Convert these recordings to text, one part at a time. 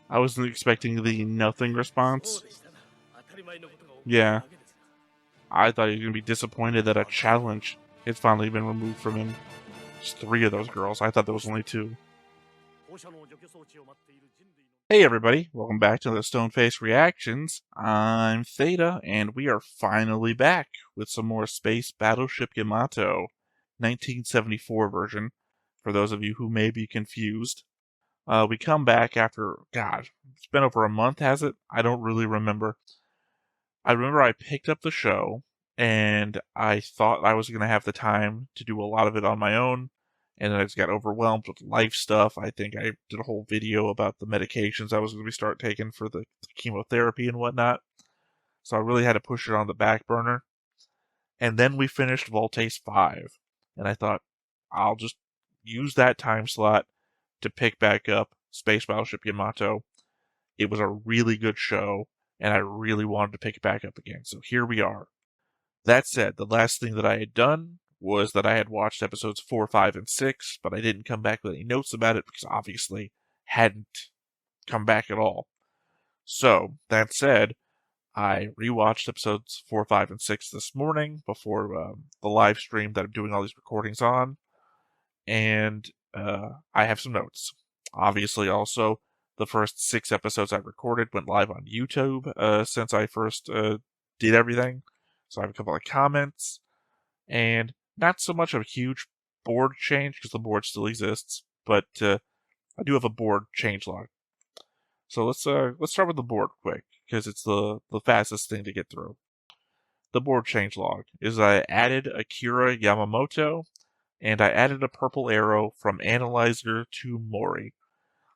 I wasn't expecting the nothing response. Yeah, I thought he was going to be disappointed that a challenge had finally been removed from him. Just 3 of those girls. I thought there was only 2. Hey everybody, welcome back to the Stoneface Reactions. I'm Theta, and we are finally back with some more Space Battleship Yamato, 1974 version, for those of you who may be confused. We come back after, God, it's been over a month, has it? I don't really remember. I remember I picked up the show, and I thought I was going to have the time to do a lot of it on my own, and then I just got overwhelmed with life stuff. I think I did a whole video about the medications I was going to start taking for the chemotherapy and whatnot, so I really had to push it on the back burner. And then we finished Voltace 5, and I thought, I'll just use that time slot to pick back up Space Battleship Yamato. It was a really good show, and I really wanted to pick it back up again, so here we are. That said, the last thing that I had done was that I had watched episodes 4, 5, and 6, but I didn't come back with any notes about it because obviously hadn't come back at all. So, that said, I rewatched episodes 4, 5, and 6 this morning before the live stream that I'm doing all these recordings on, and I have some notes. Obviously, also, the first 6 episodes I recorded went live on YouTube since I first did everything. So I have a couple of comments, and not so much of a huge board change because the board still exists, but I do have a board change log. So let's start with the board quick because it's the fastest thing to get through. The board change log is I added Akira Yamamoto, and I added a purple arrow from Analyzer to Mori.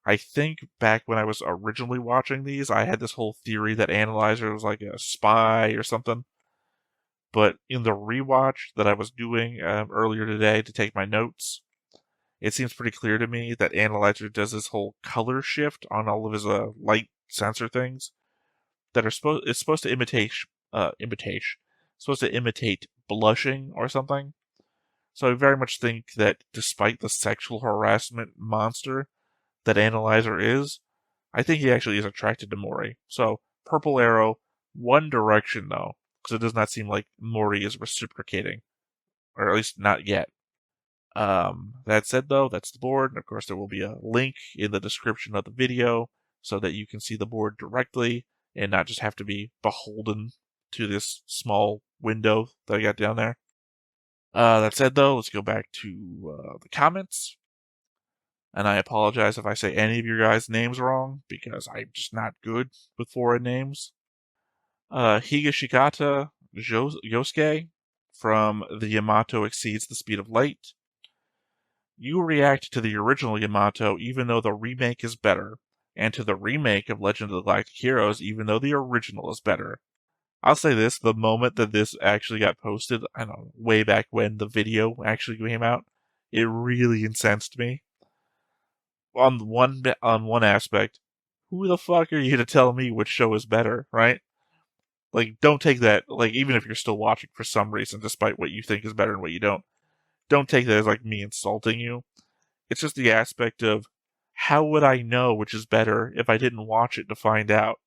I think back when I was originally watching these, I had this whole theory that Analyzer was like a spy or something. But in the rewatch that I was doing earlier today to take my notes, it seems pretty clear to me that Analyzer does this whole color shift on all of his light sensor things that are supposed to imitate blushing or something. So I very much think that despite the sexual harassment monster that Analyzer is, I think he actually is attracted to Mori. So purple arrow, one direction though, because it does not seem like Mori is reciprocating, or at least not yet. That said, though, that's the board, and of course there will be a link in the description of the video so that you can see the board directly and not just have to be beholden to this small window that I got down there. That said, though, let's go back to the comments. And I apologize if I say any of your guys' names wrong, because I'm just not good with foreign names. Higashikata Yosuke from The Yamato Exceeds the Speed of Light. You react to the original Yamato even though the remake is better, and to the remake of Legend of the Galactic Heroes even though the original is better. I'll say this, the moment that this actually got posted, I don't know, way back when the video actually came out, it really incensed me. On one aspect, who the fuck are you to tell me which show is better, right? Like, don't take that, like, even if you're still watching for some reason, despite what you think is better and what you don't take that as, like, me insulting you. It's just the aspect of, how would I know which is better if I didn't watch it to find out?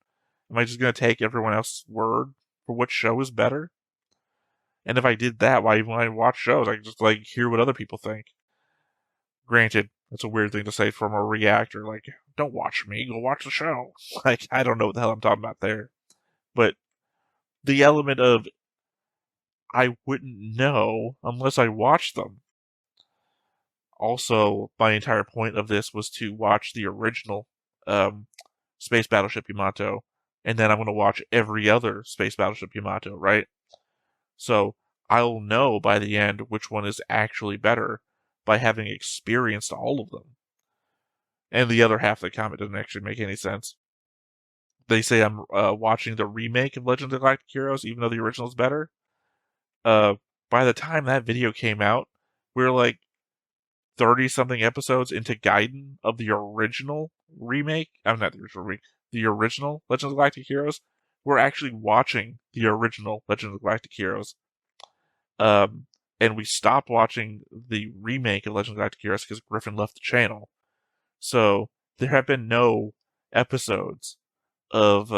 Am I just going to take everyone else's word for what show is better? And if I did that, why even when I watch shows, I could just, like, hear what other people think. Granted, that's a weird thing to say from a reactor, like, don't watch me, go watch the show. Like, I don't know what the hell I'm talking about there. But the element of, I wouldn't know unless I watched them. Also, my entire point of this was to watch the original Space Battleship Yamato, and then I'm going to watch every other Space Battleship Yamato, right? So I'll know by the end which one is actually better by having experienced all of them. And the other half of the comment doesn't actually make any sense. They say I'm watching the remake of Legend of the Galactic Heroes, even though the original is better. By the time that video came out, we were like 30-something episodes into Gaiden of the original remake. I'm not the original remake. The original Legend of the Galactic Heroes. We're actually watching the original Legend of the Galactic Heroes. And we stopped watching the remake of Legend of the Galactic Heroes because Griffin left the channel. So there have been no episodes of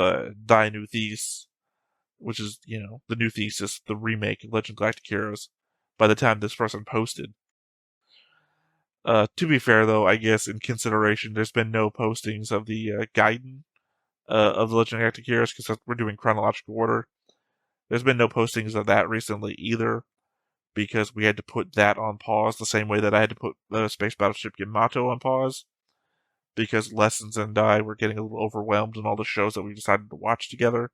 Die New Thesis, which is, the New Thesis, the remake of Legend of Galactic Heroes, by the time this person posted. To be fair, though, I guess in consideration, there's been no postings of the Gaiden of the Legend of Galactic Heroes, because we're doing chronological order. There's been no postings of that recently either, because we had to put that on pause the same way that I had to put Space Battleship Yamato on pause, because Lessons and I were getting a little overwhelmed in all the shows that we decided to watch together.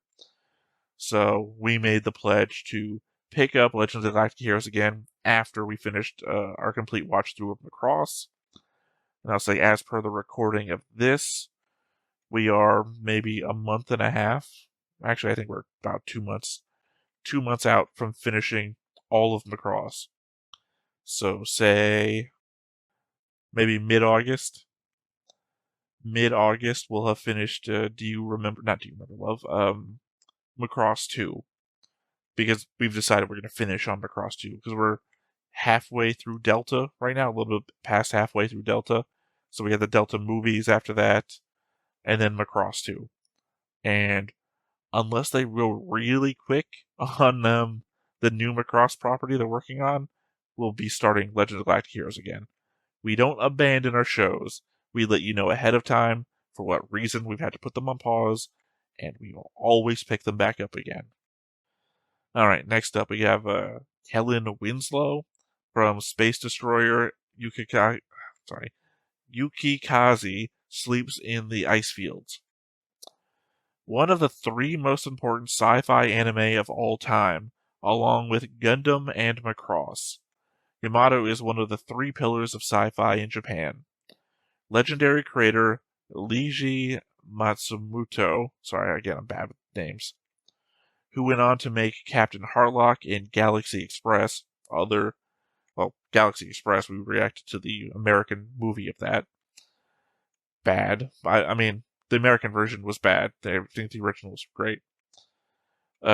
So we made the pledge to pick up Legends of Galactic Heroes again after we finished our complete watch through of Macross. And I'll say, as per the recording of this, we are maybe a month and a half. Actually, I think we're about 2 months. 2 months out from finishing all of Macross. So say maybe mid-August. Mid-August we'll have finished not Do You Remember Love? Macross 2. Because we've decided we're going to finish on Macross 2. Because we're halfway through Delta right now, a little bit past halfway through Delta. So we have the Delta movies after that, and then Macross 2. And unless they go really quick on the new Macross property they're working on, we'll be starting Legend of Galactic Heroes again. We don't abandon our shows. We let you know ahead of time for what reason we've had to put them on pause, and we will always pick them back up again. Alright, next up we have Helen Winslow from Space Destroyer Yukikaze Sleeps in the Ice Fields. One of the 3 most important sci-fi anime of all time, along with Gundam and Macross. Yamato is one of the 3 pillars of sci-fi in Japan. Legendary creator Leiji Matsumoto, sorry, again, I'm bad with names, who went on to make Captain Harlock in Galaxy Express, Galaxy Express, we reacted to the American movie of that. Bad. I mean, the American version was bad. I think the original was great.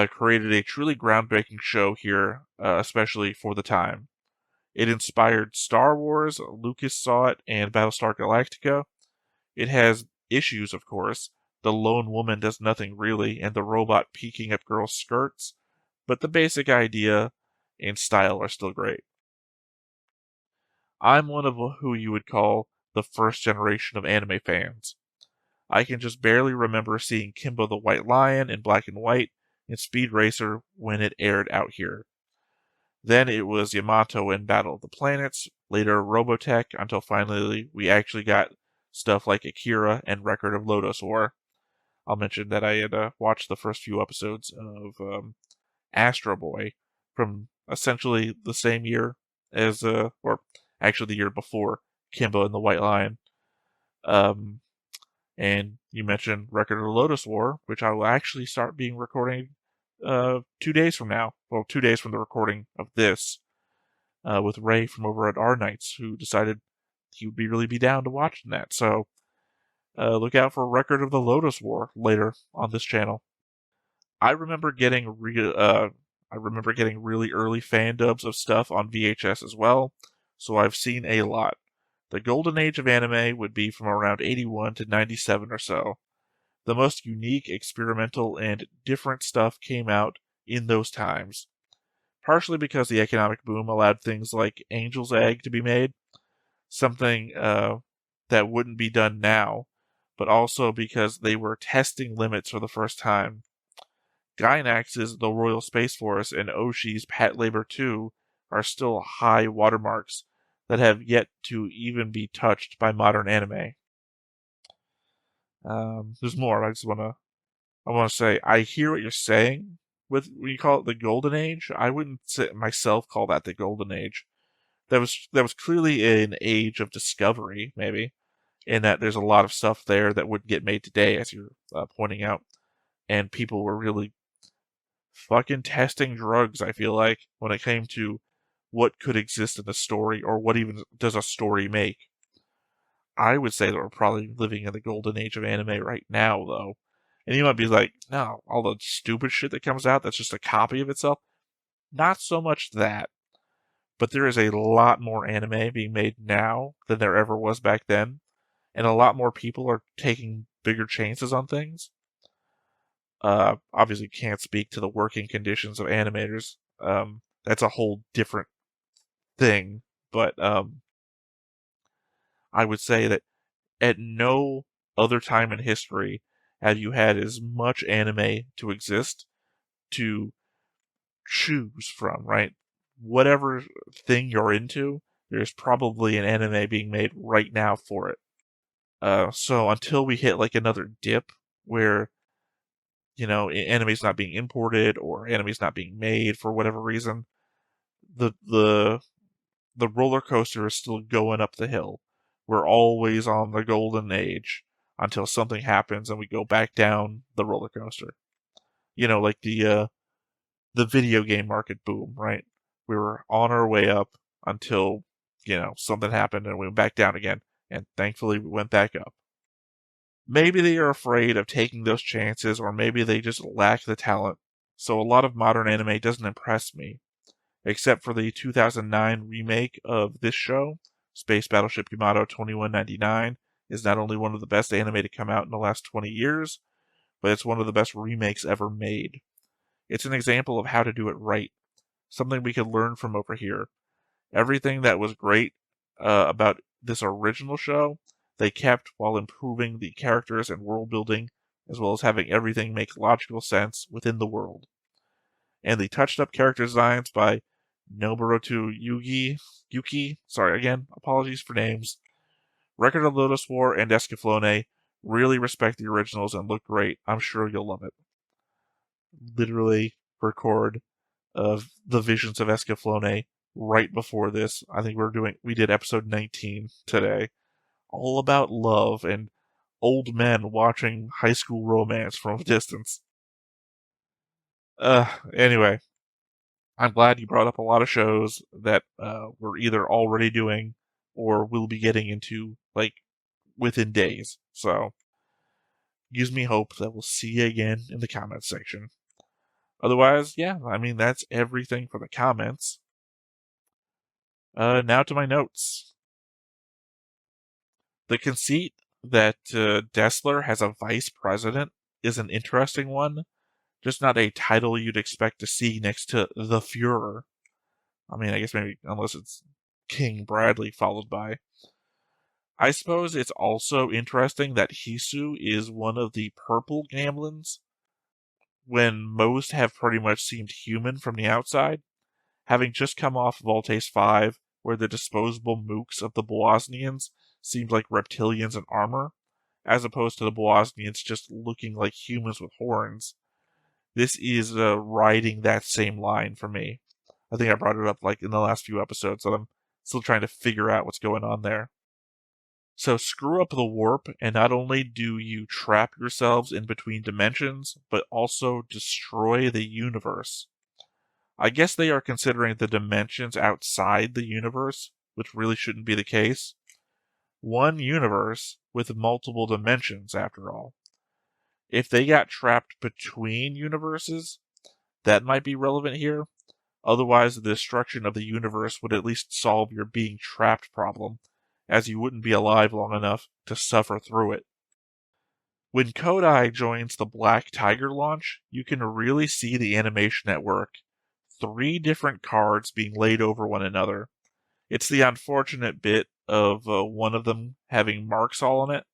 Created a truly groundbreaking show here, especially for the time. It inspired Star Wars, Lucas saw it, and Battlestar Galactica. It has issues, of course. The lone woman does nothing really, and the robot peeking at girls' skirts. But the basic idea and style are still great. I'm one of who you would call the first generation of anime fans. I can just barely remember seeing Kimbo the White Lion in black and white and Speed Racer when it aired out here. Then it was Yamato in Battle of the Planets, later Robotech, until finally we actually got stuff like Akira and Record of Lodoss War. I'll mention that I had watched the first few episodes of Astro Boy from essentially the same year as, or actually the year before, Kimbo and the White Lion. And you mentioned Record of the Lodoss War, which I will actually start being recording 2 days from now. Well, 2 days from the recording of this, with Ray from over at R Nights, who decided he would really be down to watching that. So look out for Record of the Lodoss War later on this channel. I remember getting really early fan dubs of stuff on VHS as well, so I've seen a lot. The golden age of anime would be from around 81 to 97 or so. The most unique, experimental, and different stuff came out in those times. Partially because the economic boom allowed things like Angel's Egg to be made, something that wouldn't be done now, but also because they were testing limits for the first time. Gainax's The Royal Space Force and Oshi's Patlabor 2 are still high watermarks that have yet to even be touched by modern anime. There's more. I want to say, I hear what you're saying with when you call it the golden age. I wouldn't myself call that the golden age. That was clearly an age of discovery, maybe, in that there's a lot of stuff there that wouldn't get made today, as you're pointing out, and people were really fucking testing drugs, I feel like, when it came to what could exist in a story, or what even does a story make. I would say that we're probably living in the golden age of anime right now, though. And you might be like, no, all the stupid shit that comes out that's just a copy of itself. Not so much that. But there is a lot more anime being made now than there ever was back then. and a lot more people are taking bigger chances on things. Obviously can't speak to the working conditions of animators. That's a whole different thing, but I would say that at no other time in history have you had as much anime to exist to choose from, right? Whatever thing you're into, there's probably an anime being made right now for it. So until we hit like another dip where, anime's not being imported or anime's not being made for whatever reason, the roller coaster is still going up the hill. We're always on the golden age until something happens and we go back down the roller coaster. Like the video game market boom, right? We were on our way up until, something happened and we went back down again. And thankfully we went back up. Maybe they are afraid of taking those chances, or maybe they just lack the talent. So a lot of modern anime doesn't impress me, except for the 2009 remake of this show. Space Battleship Yamato 2199 is not only one of the best anime to come out in the last 20 years, but it's one of the best remakes ever made. It's an example of how to do it right, something we could learn from over here. Everything that was great about this original show, they kept while improving the characters and world building, as well as having everything make logical sense within the world. And the touched up character designs by Noburuto Yuki, sorry again, apologies for names, Record of Lotus War, and Escaflowne really respect the originals and look great. I'm sure you'll love it. Literally record of the visions of Escaflowne right before this. I think we did episode 19 today, all about love and old men watching high school romance from a distance. Anyway, I'm glad you brought up a lot of shows that we're either already doing or will be getting into, like, within days. So, gives me hope that we'll see you again in the comments section. Otherwise, yeah, I mean, that's everything for the comments. Now to my notes. The conceit that Dessler has a vice president is an interesting one, just not a title you'd expect to see next to the Fuhrer. I mean, I guess maybe unless it's King Bradley followed by. I suppose it's also interesting that Hisu is one of the purple Gamblins, when most have pretty much seemed human from the outside, having just come off Voltace 5, where the disposable mooks of the Boaznians seemed like reptilians in armor, as opposed to the Boaznians just looking like humans with horns. This is riding that same line for me. I think I brought it up like in the last few episodes, that I'm still trying to figure out what's going on there. So screw up the warp, and not only do you trap yourselves in between dimensions, but also destroy the universe. I guess they are considering the dimensions outside the universe, which really shouldn't be the case. One universe with multiple dimensions, after all. If they got trapped between universes, that might be relevant here. Otherwise, the destruction of the universe would at least solve your being trapped problem, as you wouldn't be alive long enough to suffer through it. When Kodai joins the Black Tiger launch, you can really see the animation at work. 3 different cards being laid over one another. It's the unfortunate bit of one of them having marks all on it,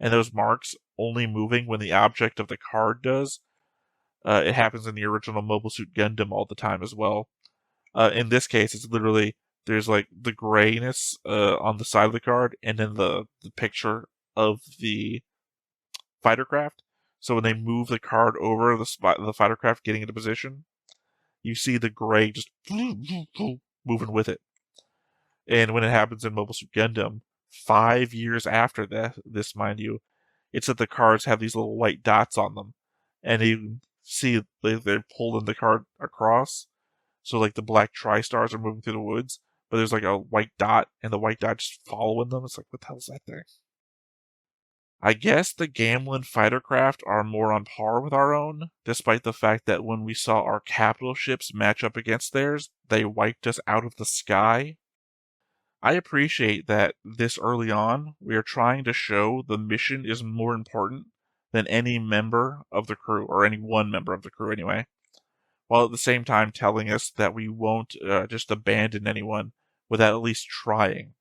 and those marks only moving when the object of the card does. It happens in the original Mobile Suit Gundam all the time as well. In this case, it's literally, there's like the grayness on the side of the card, and then the picture of the fighter craft. So when they move the card over the fighter craft getting into position, you see the gray just moving with it. And when it happens in Mobile Suit Gundam, 5 years after this, mind you, it's that the cards have these little white dots on them, and you see they're pulling the card across. So like the black tri-stars are moving through the woods, but there's like a white dot, and the white dot just following them. It's like, what the hell's that thing? I guess the Gamlin fighter craft are more on par with our own, despite the fact that when we saw our capital ships match up against theirs, they wiped us out of the sky. I appreciate that this early on, we are trying to show the mission is more important than any member of the crew, or any one member of the crew anyway, while at the same time telling us that we won't just abandon anyone without at least trying.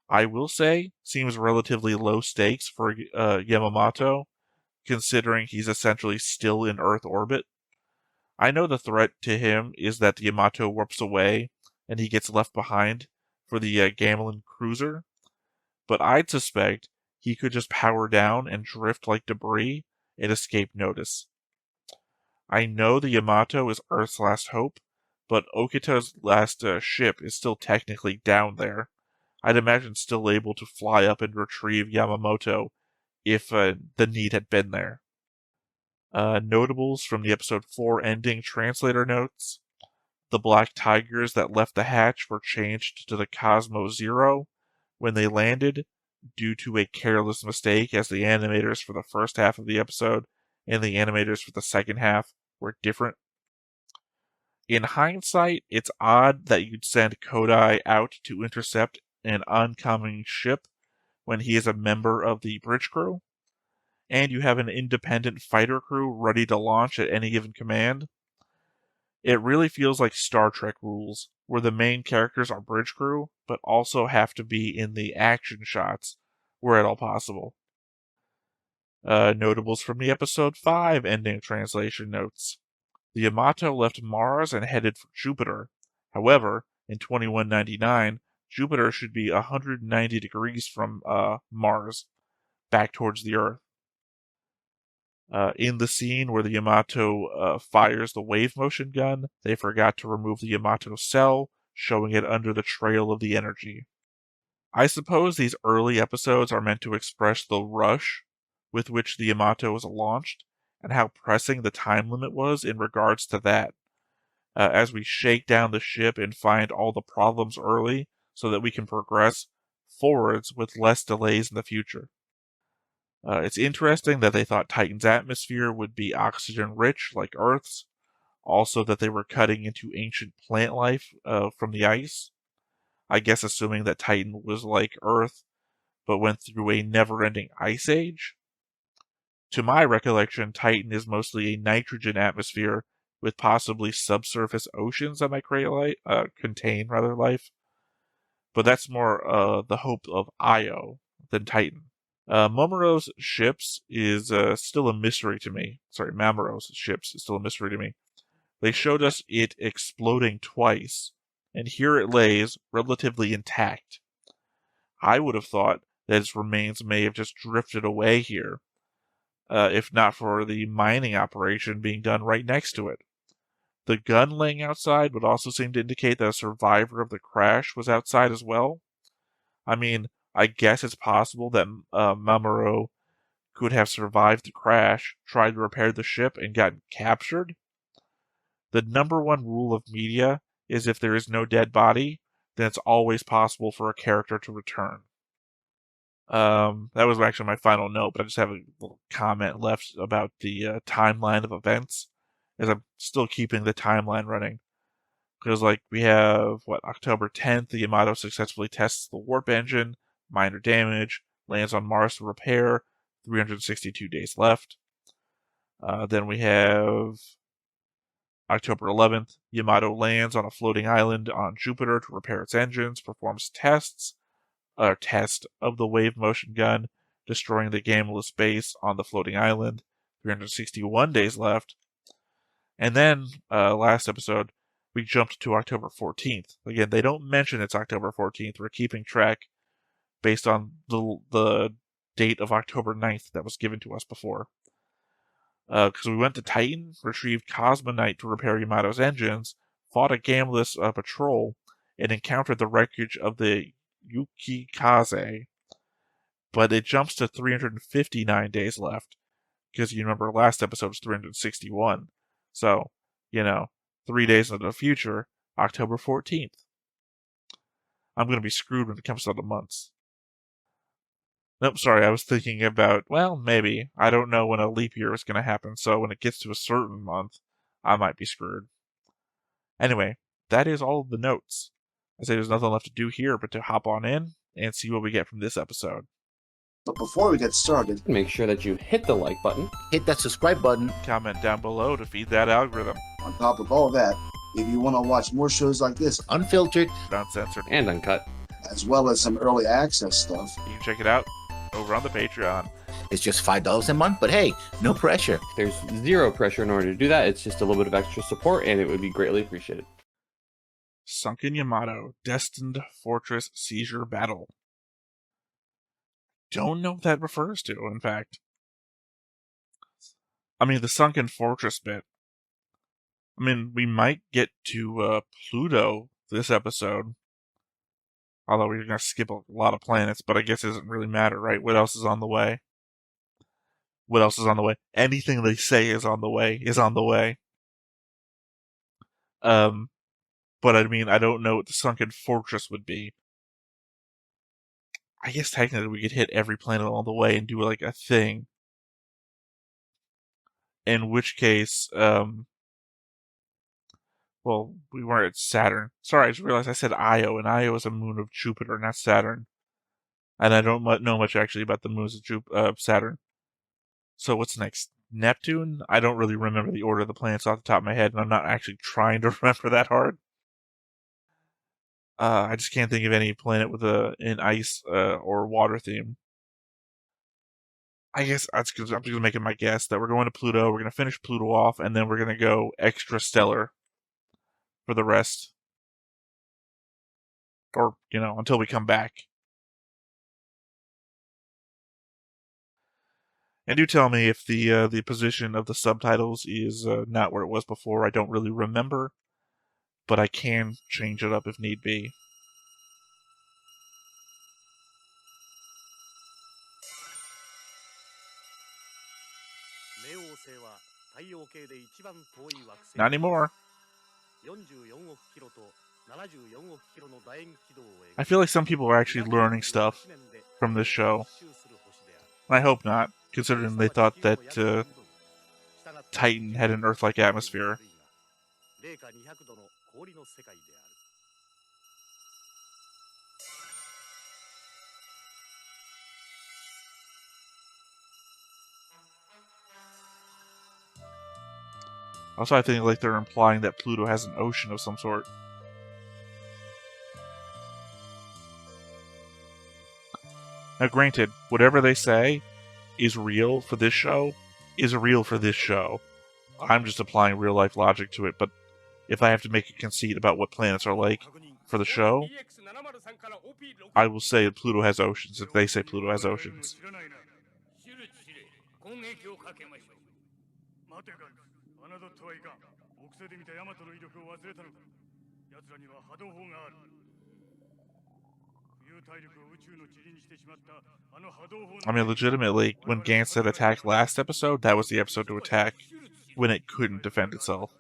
I will say, seems relatively low stakes for Yamamoto, considering he's essentially still in Earth orbit. I know the threat to him is that the Yamato warps away and he gets left behind for the Gamelin cruiser, but I'd suspect he could just power down and drift like debris and escape notice. I know the Yamato is Earth's last hope, but Okita's last ship is still technically down there. I'd imagine still able to fly up and retrieve Yamamoto if the need had been there. Notables from the episode 4 ending translator notes. The black tigers that left the hatch were changed to the Cosmo Zero when they landed due to a careless mistake, as the animators for the first half of the episode and the animators for the second half were different. In hindsight, it's odd that you'd send Kodai out to intercept an oncoming ship when he is a member of the bridge crew, and you have an independent fighter crew ready to launch at any given command. It really feels like Star Trek rules, where the main characters are bridge crew, but also have to be in the action shots where at all possible. Notables from the episode 5 ending translation notes. The Yamato left Mars and headed for Jupiter. However, in 2199, Jupiter should be 190 degrees from Mars, back towards the Earth. In the scene where the Yamato fires the wave motion gun, they forgot to remove the Yamato cell, showing it under the trail of the energy. I suppose these early episodes are meant to express the rush with which the Yamato was launched, and how pressing the time limit was in regards to that, as we shake down the ship and find all the problems early so that we can progress forwards with less delays in the future. It's interesting that they thought Titan's atmosphere would be oxygen-rich like Earth's, also that they were cutting into ancient plant life from the ice. I guess assuming that Titan was like Earth, but went through a never-ending ice age. To my recollection, Titan is mostly a nitrogen atmosphere with possibly subsurface oceans that might contain life. But that's more the hope of Io than Titan. Mamoru's ships is still a mystery to me. Sorry, Mamoru's ships is still a mystery to me. They showed us it exploding twice, and here it lays relatively intact. I would have thought that its remains may have just drifted away here, if not for the mining operation being done right next to it. The gun laying outside would also seem to indicate that a survivor of the crash was outside as well. I mean, I guess it's possible that Mamoru could have survived the crash, tried to repair the ship, and gotten captured. The number one rule of media is if there is no dead body, then it's always possible for a character to return. That was actually my final note, but I just have a little comment left about the timeline of events, as I'm still keeping the timeline running. Because, we have, October 10th, the Yamato successfully tests the warp engine, minor damage, lands on Mars to repair, 362 days left. Then we have October 11th, Yamato lands on a floating island on Jupiter to repair its engines, performs test of the wave motion gun, destroying the Gamulus base on the floating island, 361 days left. And then, last episode, we jumped to October 14th. Again, they don't mention it's October 14th. We're keeping track based on the date of October 9th that was given to us before. Because we went to Titan, retrieved Cosmonite to repair Yamato's engines, fought a Gamulus patrol, and encountered the wreckage of the Yukikaze. But it jumps to 359 days left, because you remember last episode was 361. So, 3 days into the future, October 14th. I'm going to be screwed when it comes to the months. Nope, sorry, I was thinking about, maybe. I don't know when a leap year is going to happen, so when it gets to a certain month, I might be screwed. Anyway, that is all of the notes. I say there's nothing left to do here but to hop on in and see what we get from this episode. But before we get started, make sure that you hit the like button, hit that subscribe button, comment down below to feed that algorithm. on top of all that, if you want to watch more shows like this, unfiltered, uncensored, and uncut, as well as some early access stuff, you can check it out over on the Patreon. it's just $5 a month, but hey, no pressure. There's zero pressure in order to do that. It's just a little bit of extra support, and it would be greatly appreciated. Sunken Yamato, Destined Fortress Seizure Battle. Don't know what that refers to, in fact. I mean, the Sunken Fortress bit. I mean, we might get to Pluto this episode. Although we're going to skip a lot of planets, but I guess it doesn't really matter, right? What else is on the way? What else is on the way? Anything they say is on the way, is on the way. But I mean, I don't know what the Sunken Fortress would be. I guess technically we could hit every planet along the way and do like a thing. In which case, well, we weren't at Saturn. Sorry, I just realized I said Io, and Io is a moon of Jupiter, not Saturn. And I don't know much actually about the moons of Saturn. So what's next? Neptune? I don't really remember the order of the planets off the top of my head, and I'm not actually trying to remember that hard. I just can't think of any planet with an ice or water theme. I guess I'm just going to make it my guess that we're going to Pluto, we're going to finish Pluto off, and then we're going to go extrastellar for the rest. Or, until we come back. And do tell me if the position of the subtitles is not where it was before. I don't really remember, but I can change it up if need be. Not anymore. I feel like some people are actually learning stuff from this show. I hope not, considering they thought that Titan had an Earth-like atmosphere. Also, I think like they're implying that Pluto has an ocean of some sort. Now, granted, whatever they say is real for this show is real for this show. I'm just applying real-life logic to it, but if I have to make a conceit about what planets are like for the show, I will say Pluto has oceans if they say Pluto has oceans. I mean, legitimately, when Gantz said attack last episode, that was the episode to attack when it couldn't defend itself.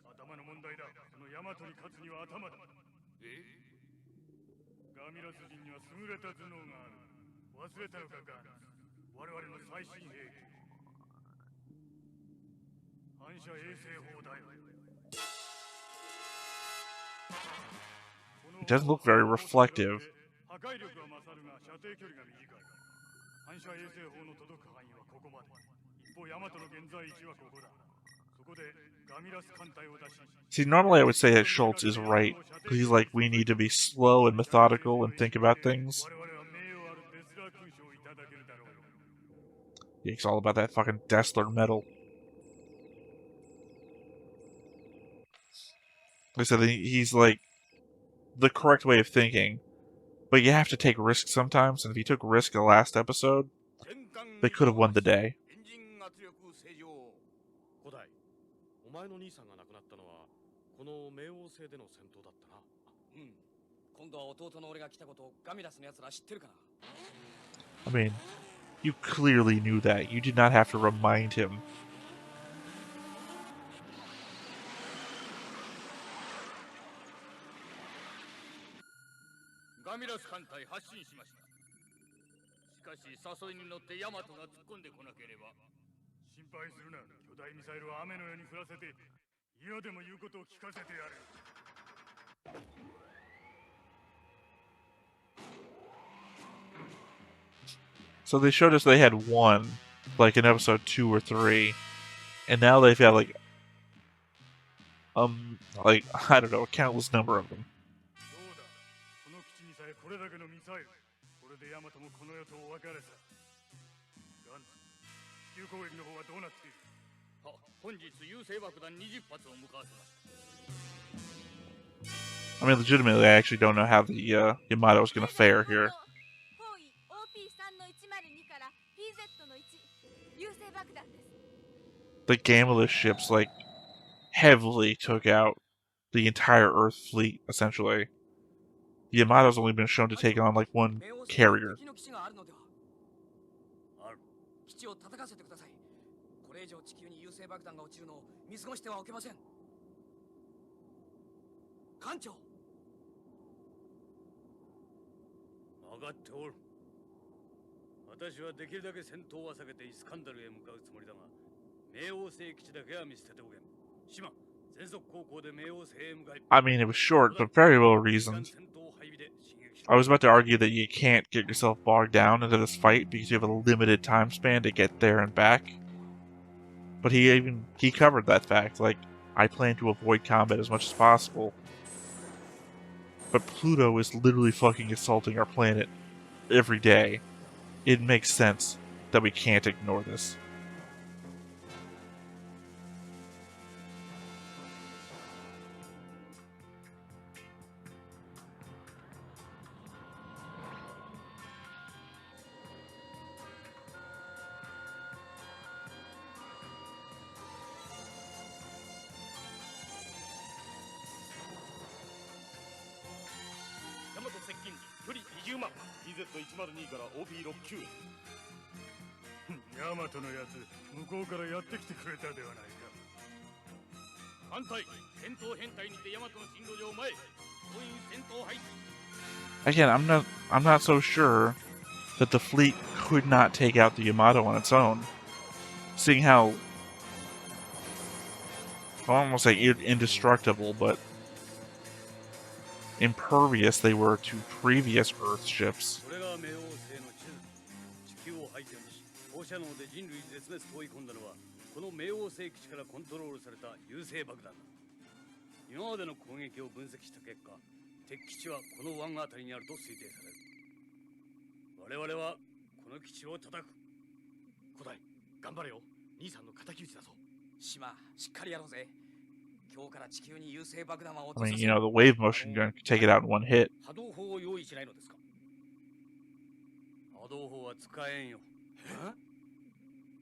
It doesn't look very reflective. See, normally I would say that Schultz is right. He's like, we need to be slow and methodical and think about things. It's all about that fucking Dessler metal. Like I said, he's like the correct way of thinking, but you have to take risks sometimes, and if he took risk in the last episode, they could have won the day. I mean, you clearly knew that. You did not have to remind him. So they showed us they had one, like in episode 2 or 3, and now they've got like I don't know, a countless number of them. そうだ。この基地にさえこれだけのミサイル。これでヤマトもこの世とお別れさ。ガンツ、地球攻撃の方はどうなっている？は、本日優勢爆弾20発を向かわせました。 I mean, legitimately, I actually don't know how the Yamato is going to fare here. The Gamma ships, like, heavily took out the entire Earth fleet, essentially. The Yamato's only been shown to take on, like, one carrier. 基地を叩かせてください。これ以上地球に優勢爆弾が落ちるのを見過ごしてはおけません。艦長。分かっておる。私はできるだけ戦闘は避けてイスカンダルへ向かうつもりだが、冥王星基地だけは見捨てておけん。島、全速航行で冥王星へ向かい。I mean, it was short, but very well reasoned. I was about to argue that you can't get yourself bogged down into this fight because you have a limited time span to get there and back. But he covered that fact, like, I plan to avoid combat as much as possible. But Pluto is literally fucking assaulting our planet every day. It makes sense that we can't ignore this. EZ102 から OP69 へ。ヤマトのやつ、向こうからやってきてくれたではないか。艦隊、戦闘編隊にてヤマトの進路上前。総員戦闘配置。 Again, I'm not so sure that the fleet could not take out the Yamato on its own, seeing how I don't want to say indestructible, but impervious they were to previous Earth ships. これが冥王星の地図。地球を背景にし、放射能で人類絶滅と追い込んだのは、この冥王星基地からコントロールされた優勢爆弾だ。今までの攻撃を分析した結果、敵基地はこの湾あたりにあると推定される。我々はこの基地を叩く。古代、頑張れよ。兄さんの敵討ちだぞ。島、しっかりやろうぜ。今日から地球に優勢爆弾は落 I とさ mean, せ you know, the wave motion gun could take it out in one hit. 波動砲を用意しないのですか？波動砲は使えんよ。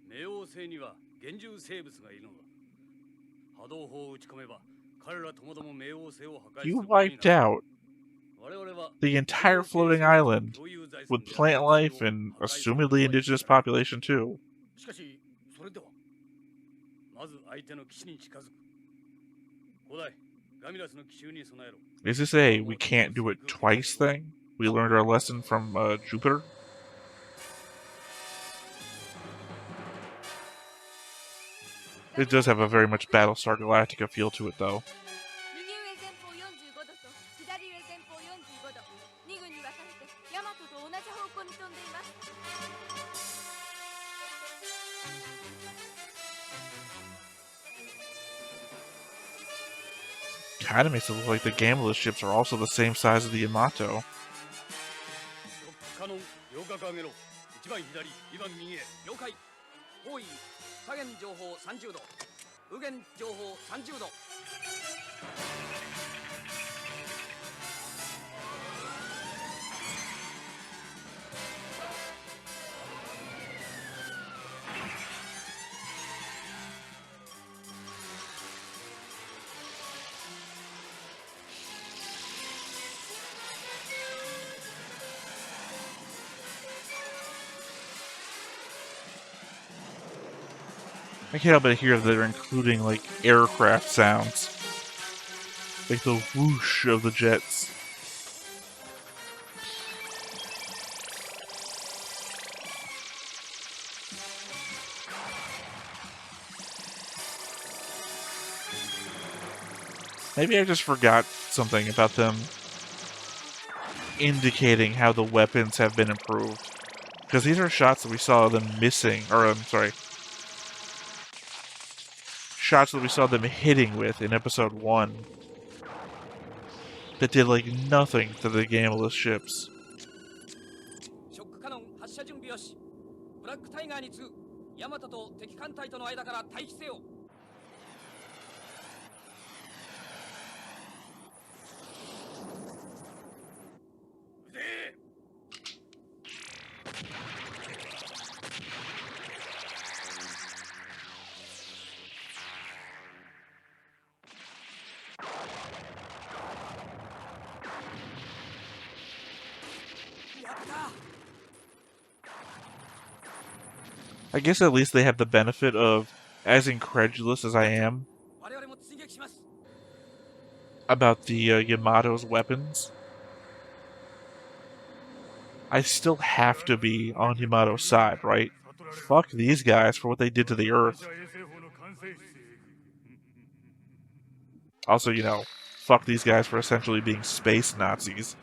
冥王星には厳重生物がいるのだ。波動砲を打ち込めば、彼らともども冥王星を破壊する You ことに wiped なる。 out 我々は the entire floating island with plant life and assumedly indigenous population too. しかし、それではまず相手の基地に近づく。古代、ガミラスの奇襲に備えろ。 Is this a we can't do it twice thing? We learned our lesson from Jupiter? It does have a very much Battlestar Galactica feel to it, though. 右上前方45度と左上前方45度、2軍に分かれてヤマトと同じ方向に飛んでいます。 Kinda makes it look like the Gamma ships are also the same size as the Yamato. カノン、両角上げろ。1番左、2番右へ。了解。方位、左舷情報30度。右舷情報30度。 I can't help but hear that they're including, like, aircraft sounds. Like the whoosh of the jets. Maybe I just forgot something about them indicating how the weapons have been improved. Because these are shots that we saw them missing, or I'm sorry, shots that we saw them hitting with in episode 1 that did like nothing to the gameless ships. ショックカノン発射準備よし。ブラックタイガーに次ぐヤマトと敵艦隊との間から退避せよ。I guess at least they have the benefit of, as incredulous as I am 我々も追撃します。 about the Yamato's weapons, I still have to be on Yamato's side, right? Fuck these guys for what they did to the Earth. Also, you know, fuck these guys for essentially being space Nazis.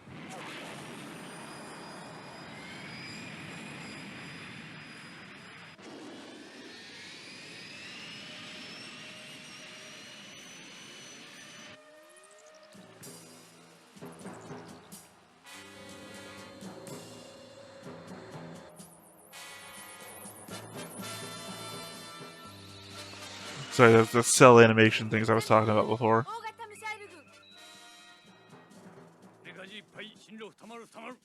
Sorry, that's the cell animation things I was talking about before. 大型ミサイル軍。デカジいっぱい進路たまるたまる。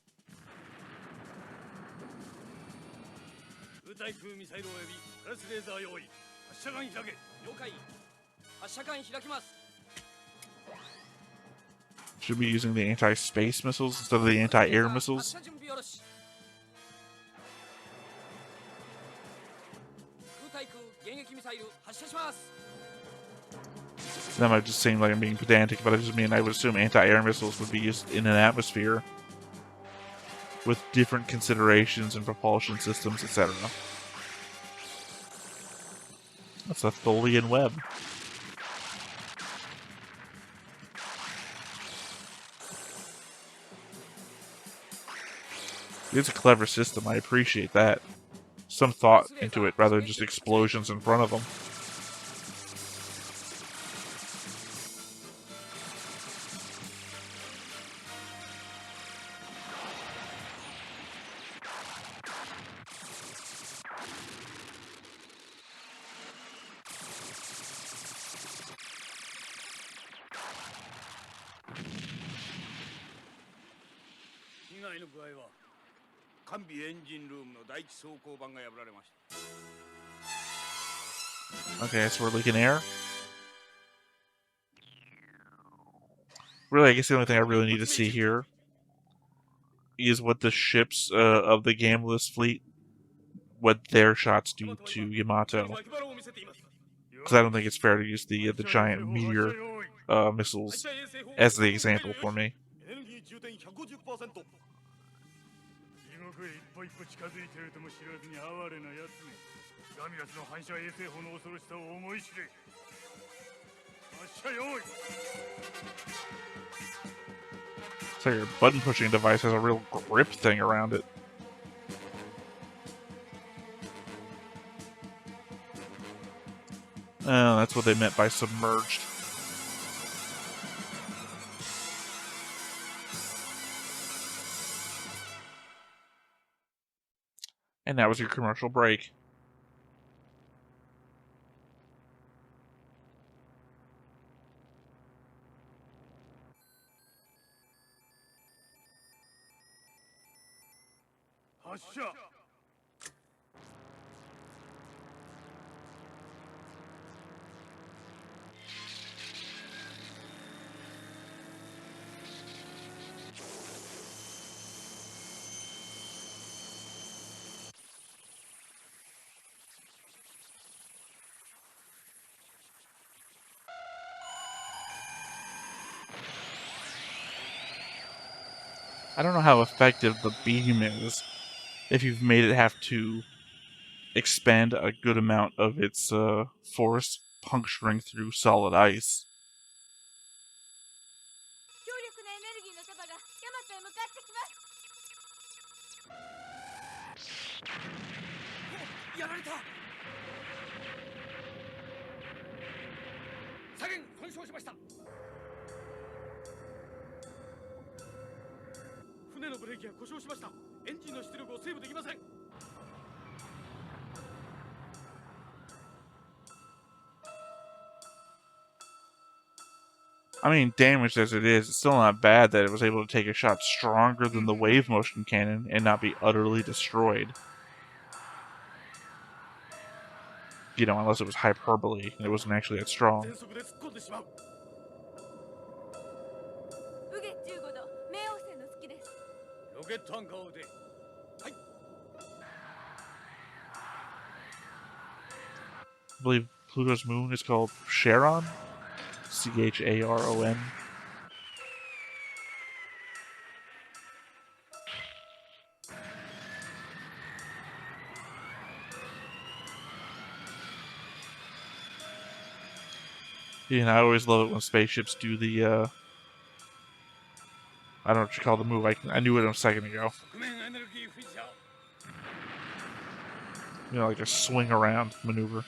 空対空ミサイルおよびプラスレーザー用意。発射管開け。了解。発射管開きます。 Should be using the anti-space missiles instead of the anti-air 発 missiles. 射準備よろし。空対空迎撃ミサイル発射します。 That might just seem like I'm being pedantic, but I just mean I would assume anti-air missiles would be used in an atmosphere with different considerations and propulsion systems, etc. That's a Tholian web. It's a clever system. I appreciate that. Some thought into it rather than just explosions in front of them. Okay, so we're leaking air. Really, I guess the only thing I really need to see here is what the ships of the Gameless fleet, what their shots do to Yamato. Because I don't think it's fair to use the giant meteor missiles as the example for me. 地獄へ一歩一歩近づいているとも知らずに哀れなやつめ。ガミラスの反射衛星砲の恐ろしさを思い知れ。発射用意。 So your button pushing device has a real grip thing around it. Oh, that's what they meant by submerged. And that was your commercial break. I don't know how effective the beam is if you've made it have to expand a good amount of its force puncturing through solid ice. 強力なエネルギーの束がヤマトへ向かってきます。やられた。左舷損傷しました。船のブレーキが故障しました。エンジンの出力をセーブできません。I mean, damaged as it is, it's still not bad that it was able to take a shot stronger than the wave motion cannon and not be utterly destroyed. You know, unless it was hyperbole and it wasn't actually that strong. 全速で突っ込んでしまう。右舷15度冥王星の月です。ロケットアンカーをで。はい。I believe Pluto's moon is called Charon? Charon. Yeah, and I always love it when spaceships do the, I don't know what you call the move. I knew it a second ago. 側面エネルギーフィッシャー。You know, like a swing around maneuver.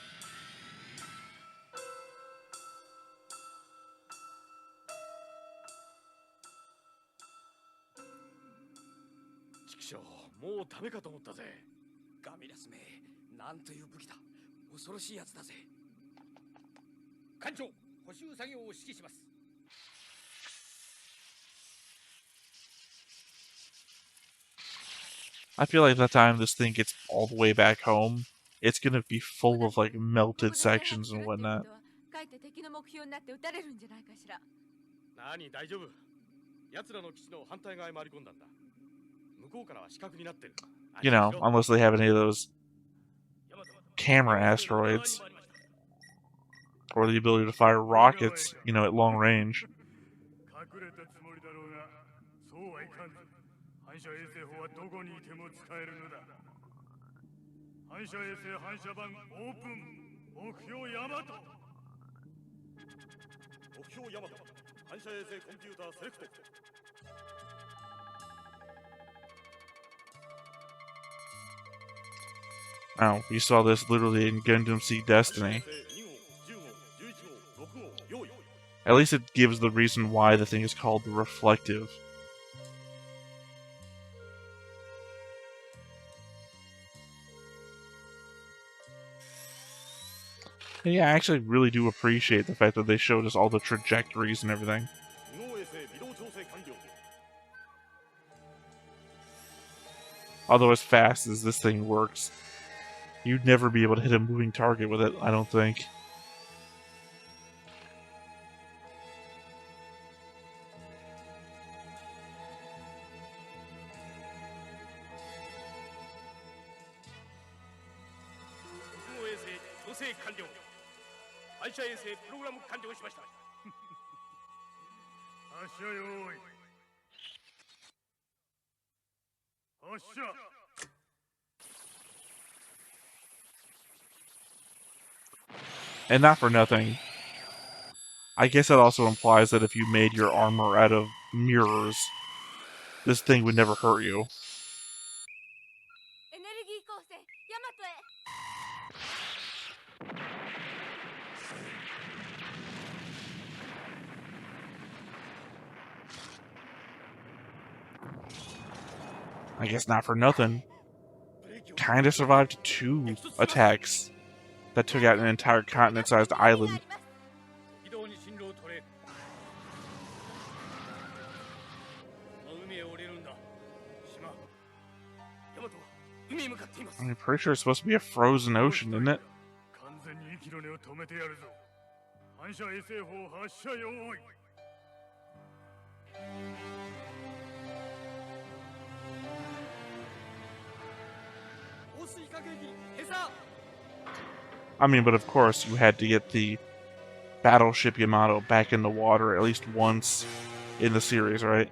チキショー、もうダメかと思ったぜ。ガミラスめ、なんという武器だ。恐ろしいやつだぜ。艦長、補修作業を指揮します。I feel like by the time this thing gets all the way back home, it's gonna be full of like melted sections and whatnot. かえって敵の目標になって撃たれるんじゃないかしら。何、大丈夫。奴らの基地の反対側へ回り込んだんだ。向こうからは死角になってる。 You know, unless they have any of those camera asteroids or the ability to fire rockets, you know, at long range. 隠れたつもりだろうが、そうはいかんぞ。反射衛星砲はどこにいても使えるのだ。反射衛星反射板オープン。目標ヤマト。目標ヤマト。反射衛星コンピューターセレクト。 Oh, you saw this literally in Gundam Seed Destiny. At least it gives the reason why the thing is called the Reflective. And yeah, I actually really do appreciate the fact that they showed us all the trajectories and everything. Although as fast as this thing works, you'd never be able to hit a moving target with it, I don't think. And not for nothing, I guess that also implies that if you made your armor out of mirrors, this thing would never hurt you. エネルギー光線ヤマトへ。 I guess not for nothing. Kinda survived 2 attacks that took out an entire continent-sized island. I'm pretty sure it's supposed to be a frozen ocean, isn't it? 完全に息の根を止めてやるぞ。反射衛星砲発射用意。I mean, but of course, you had to get the Battleship Yamato back in the water at least once in the series, right?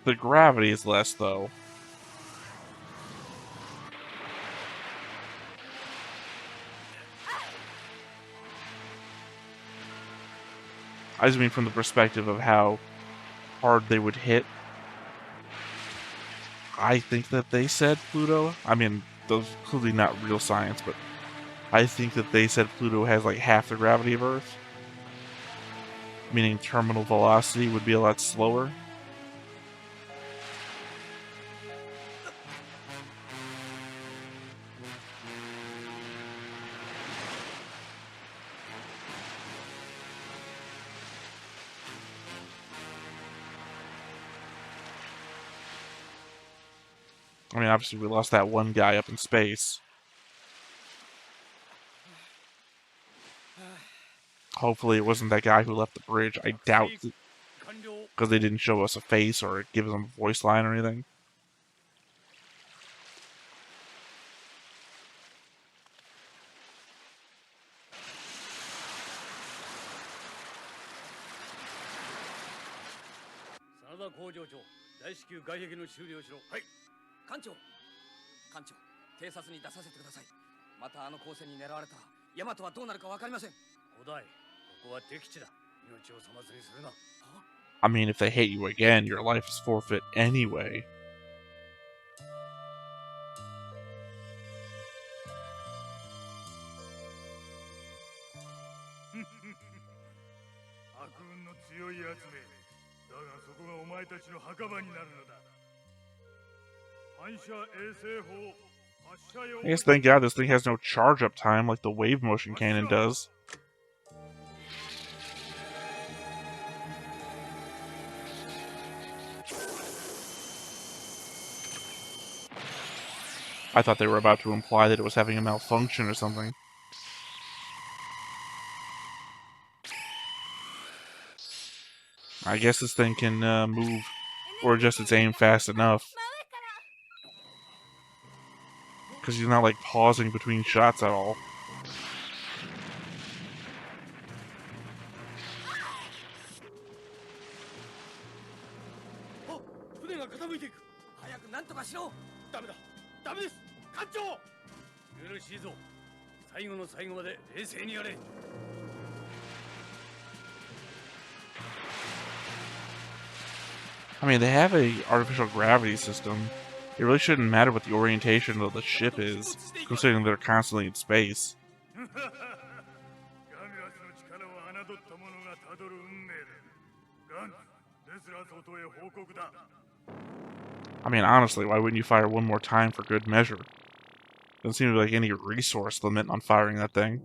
The gravity is less, though. I just mean from the perspective of how hard they would hit. I think that they said Pluto. I mean, those clearly not real science, but I think that they said Pluto has like half the gravity of Earth, meaning terminal velocity would be a lot slower. I mean, obviously we lost that one guy up in space. Hopefully it wasn't that guy who left the bridge. I doubt it, because they didn't show us a face or give him a voice line or anything. I mean, if they hit you again, your life is forfeit anyway. I guess thank God this thing has no charge up time like the wave motion cannon does. I thought they were about to imply that it was having a malfunction or something. I guess this thing can move or adjust its aim fast enough. Because he's not like pausing between shots at all. I mean, they have a artificial gravity system. It really shouldn't matter what the orientation of the ship is, considering they're constantly in space. I mean, honestly, why wouldn't you fire one more time for good measure? Doesn't seem to be like any resource limit on firing that thing.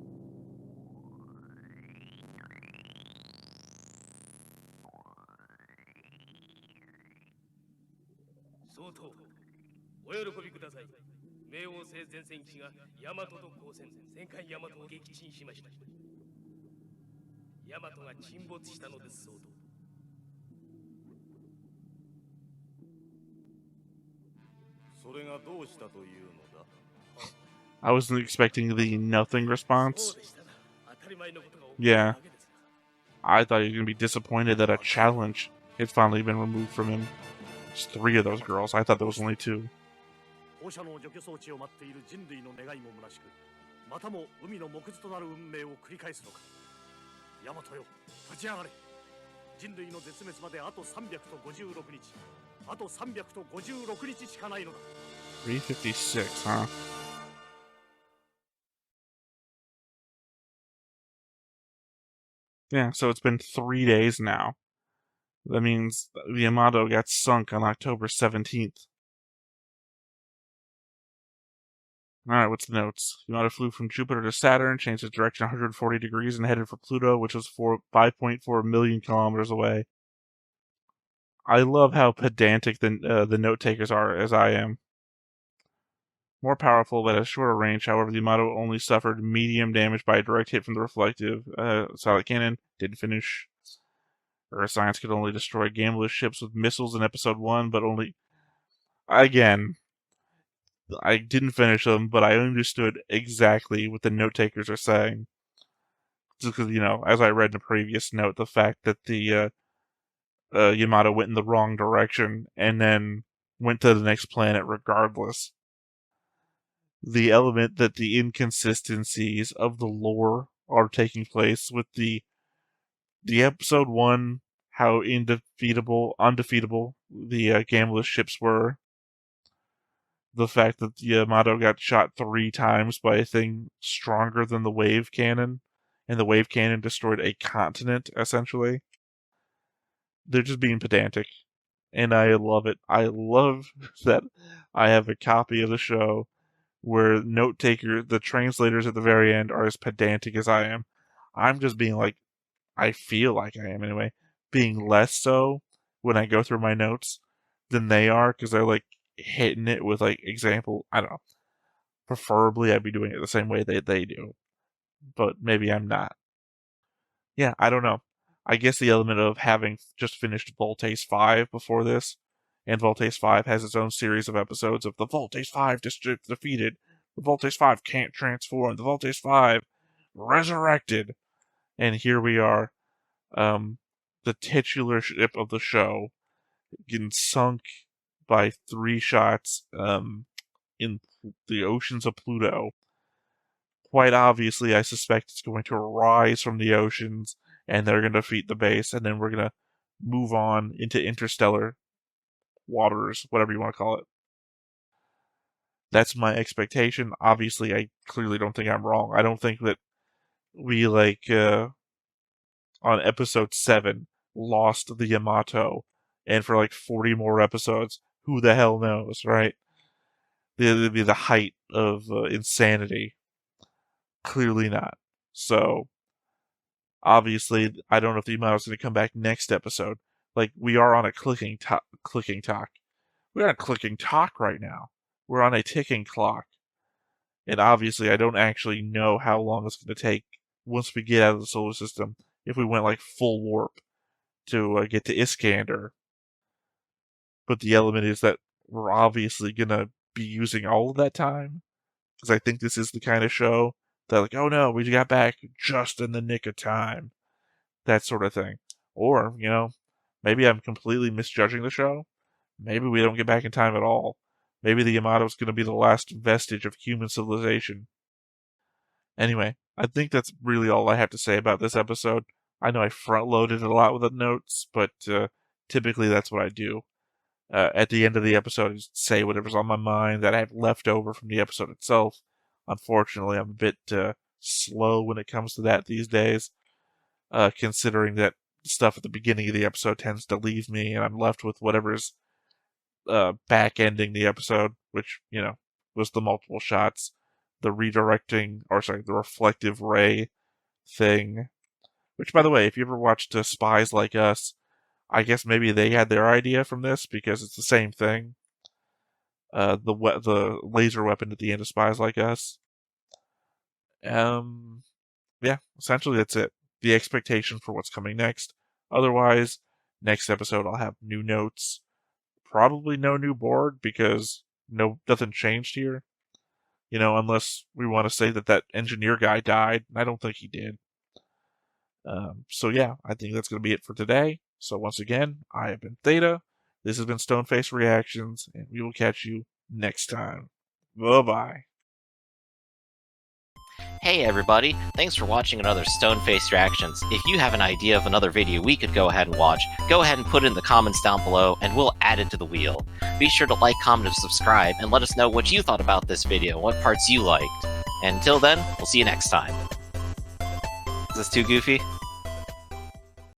I wasn't expecting the nothing response. Yeah. I thought he was going to be disappointed that a challenge had finally been removed from him. Just 3 of those girls. I thought there was only 2. $356, huh? Yeah, so it's been 3 days now. That means the Yamato got sunk on October 17th. Alright, what's the notes? Yamato flew from Jupiter to Saturn, changed its direction 140 degrees, and headed for Pluto, which was 5.4 million kilometers away. I love how pedantic the note takers are, as I am. More powerful, but at a shorter range. However, the Yamato only suffered medium damage by a direct hit from the reflective solid cannon. Didn't finish. Earth science could only destroy gambless ships with missiles in Episode 1, but only... Again, I didn't finish them, but I understood exactly what the note takers are saying. Just because, as I read in a previous note, the fact that the Yamato went in the wrong direction and then went to the next planet regardless. The element that the inconsistencies of the lore are taking place with the the episode 1, how undefeatable the Gambless ships were. The fact that the Yamato got shot 3 times by a thing stronger than the wave cannon, and the wave cannon destroyed a continent, essentially. They're just being pedantic, and I love it. I love that I have a copy of the show where the translators at the very end are as pedantic as I am. I'm just being like, I feel like I am anyway, being less so when I go through my notes than they are, because they're like hitting it with like example. I don't know. Preferably, I'd be doing it the same way that they do, but maybe I'm not. Yeah, I don't know. I guess the element of having just finished Voltace 5 before this, and Voltace 5 has its own series of episodes of the Voltace 5 defeated, the Voltace 5 can't transform, the Voltace 5 resurrected, and here we are, the titular ship of the show getting sunk by 3 shots in the oceans of Pluto. Quite obviously, I suspect it's going to rise from the oceans, and they're going to defeat the base, and then we're going to move on into interstellar waters, whatever you want to call it. That's my expectation. Obviously, I clearly don't think I'm wrong. I don't think that we, on episode 7, lost the Yamato, and for 40 more episodes, who the hell knows, right? It'd be the height of insanity. Clearly not. So, obviously, I don't know if the Yamato's going to come back next episode. We are on a clicking talk. We're on a clicking talk right now. We're on a ticking clock. And obviously, I don't actually know how long it's going to take once we get out of the solar system, if we went full warp to get to Iskander. But the element is that we're obviously going to be using all of that time, because I think this is the kind of show that oh no, we got back just in the nick of time. That sort of thing. Or, maybe I'm completely misjudging the show. Maybe we don't get back in time at all. Maybe the Yamato's going to be the last vestige of human civilization. Anyway, I think that's really all I have to say about this episode. I know I front-loaded a lot with the notes, but typically that's what I do. At the end of the episode, I just say whatever's on my mind that I have left over from the episode itself. Unfortunately, I'm a bit slow when it comes to that these days, considering that stuff at the beginning of the episode tends to leave me, and I'm left with whatever's back-ending the episode, which, was the multiple shots, the the reflective ray thing. Which, by the way, if you ever watched Spies Like Us, I guess maybe they had their idea from this, because it's the same thing. The laser weapon at the end of Spies Like Us. Yeah, essentially that's it. The expectation for what's coming next. Otherwise, next episode I'll have new notes. Probably no new board, because nothing changed here. Unless we want to say that engineer guy died. I don't think he did. So yeah, I think that's going to be it for today. So once again, I have been Theta. This has been Stoneface Reactions, and we will catch you next time. Bye-bye. Hey everybody, thanks for watching another Stoneface Reactions. If you have an idea of another video we could go ahead and watch, go ahead and put it in the comments down below and we'll add it to the wheel. Be sure to like, comment, and subscribe, and let us know what you thought about this video, what parts you liked. And until then, we'll see you next time. Is this too goofy?